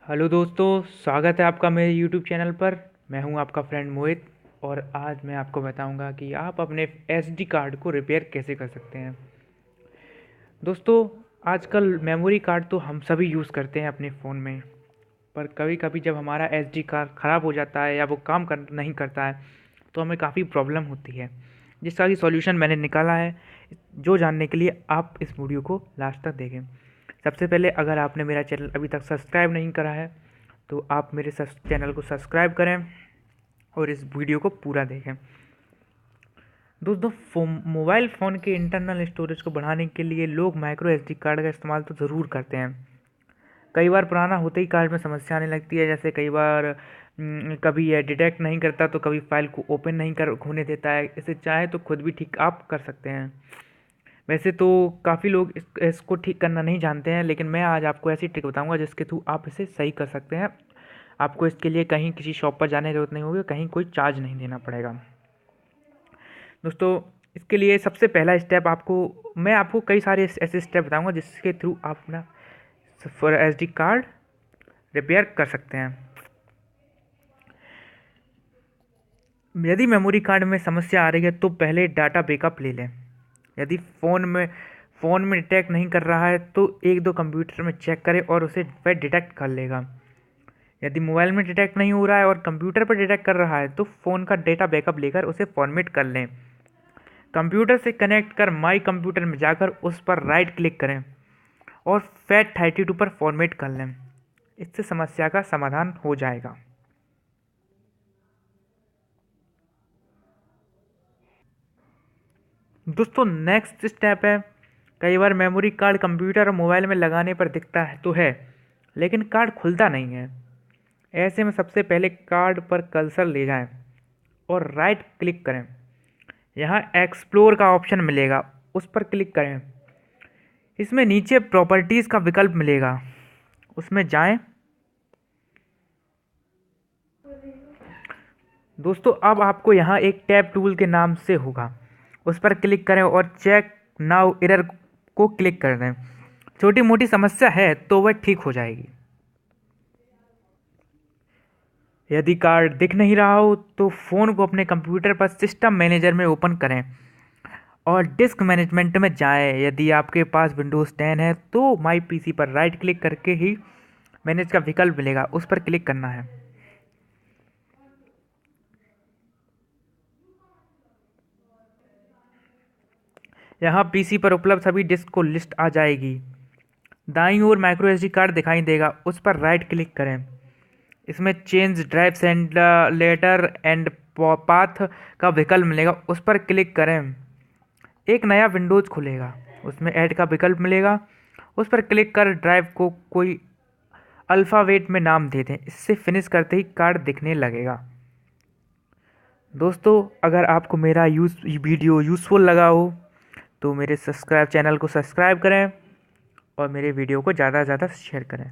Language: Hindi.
हेलो दोस्तों, स्वागत है आपका मेरे यूट्यूब चैनल पर। मैं हूं आपका फ्रेंड मोहित। और आज मैं आपको बताऊंगा कि आप अपने एसडी कार्ड को रिपेयर कैसे कर सकते हैं। दोस्तों, आजकल मेमोरी कार्ड तो हम सभी यूज़ करते हैं अपने फ़ोन में। पर कभी कभी जब हमारा एसडी कार्ड ख़राब हो जाता है या वो काम कर नहीं करता है तो हमें काफ़ी प्रॉब्लम होती है, जिसका कि सॉल्यूशन मैंने निकाला है। जो जानने के लिए आप इस वीडियो को लास्ट तक देखें। सबसे पहले, अगर आपने मेरा चैनल अभी तक सब्सक्राइब नहीं करा है तो आप मेरे चैनल को सब्सक्राइब करें और इस वीडियो को पूरा देखें। दोस्तों, मोबाइल फ़ोन के इंटरनल स्टोरेज को बढ़ाने के लिए लोग माइक्रो एसडी कार्ड का इस्तेमाल तो ज़रूर करते हैं। कई बार पुराना होते ही कार्ड में समस्या आने लगती है, जैसे कई बार कभी यह डिटेक्ट नहीं करता तो कभी फाइल को ओपन नहीं कर होने देता है। इसे चाहे तो खुद भी ठीक आप कर सकते हैं। वैसे तो काफ़ी लोग इसको ठीक करना नहीं जानते हैं, लेकिन मैं आज आपको ऐसी ट्रिक बताऊंगा जिसके थ्रू आप इसे सही कर सकते हैं। आपको इसके लिए कहीं किसी शॉप पर जाने की ज़रूरत नहीं होगी, कहीं कोई चार्ज नहीं देना पड़ेगा। दोस्तों, इसके लिए सबसे पहला स्टेप मैं आपको कई सारे ऐसे स्टेप बताऊंगा जिसके थ्रू आप अपना एसडी कार्ड रिपेयर कर सकते हैं। यदि मेमोरी कार्ड में समस्या आ रही है तो पहले डाटा बैकअप ले लें। यदि फ़ोन में डिटेक्ट नहीं कर रहा है तो एक दो कंप्यूटर में चेक करें और उसे वह डिटेक्ट कर लेगा। यदि मोबाइल में डिटेक्ट नहीं हो रहा है और कंप्यूटर पर डिटेक्ट कर रहा है तो फ़ोन का डेटा बैकअप लेकर उसे फॉर्मेट कर लें। कंप्यूटर से कनेक्ट कर माई कंप्यूटर में जाकर उस पर राइट क्लिक करें और FAT32 पर फॉर्मेट कर लें। इससे समस्या का समाधान हो जाएगा। दोस्तों, नेक्स्ट स्टेप है, कई बार मेमोरी कार्ड कंप्यूटर और मोबाइल में लगाने पर दिखता है तो है, लेकिन कार्ड खुलता नहीं है। ऐसे में सबसे पहले कार्ड पर कर्सर ले जाएं और राइट क्लिक करें। यहाँ एक्सप्लोर का ऑप्शन मिलेगा, उस पर क्लिक करें। इसमें नीचे प्रॉपर्टीज़ का विकल्प मिलेगा, उसमें जाएं। दोस्तों, अब आपको यहाँ एक टैब टूल के नाम से होगा, उस पर क्लिक करें और चेक नाउ एरर को क्लिक कर दें। छोटी मोटी समस्या है तो वह ठीक हो जाएगी। यदि कार्ड दिख नहीं रहा हो तो फ़ोन को अपने कंप्यूटर पर सिस्टम मैनेजर में ओपन करें और डिस्क मैनेजमेंट में जाएं। यदि आपके पास विंडोज़ 10 है तो माई पीसी पर राइट क्लिक करके ही मैनेज का विकल्प मिलेगा, उस पर क्लिक करना है। यहाँ पीसी पर उपलब्ध सभी डिस्क को लिस्ट आ जाएगी। दाईं ओर माइक्रो एसडी कार्ड दिखाई देगा, उस पर राइट क्लिक करें। इसमें change drive letter and path का विकल्प मिलेगा, उस पर क्लिक करें। एक नया विंडोज खुलेगा, उसमें ऐड का विकल्प मिलेगा, उस पर क्लिक कर ड्राइव को कोई अल्फ़ाबेट में नाम दे दें। इससे फिनिश करते ही कार्ड दिखने लगेगा। दोस्तों, अगर आपको मेरा वीडियो यूज़फुल लगा हो तो मेरे चैनल को सब्सक्राइब करें और मेरे वीडियो को ज़्यादा से ज़्यादा शेयर करें।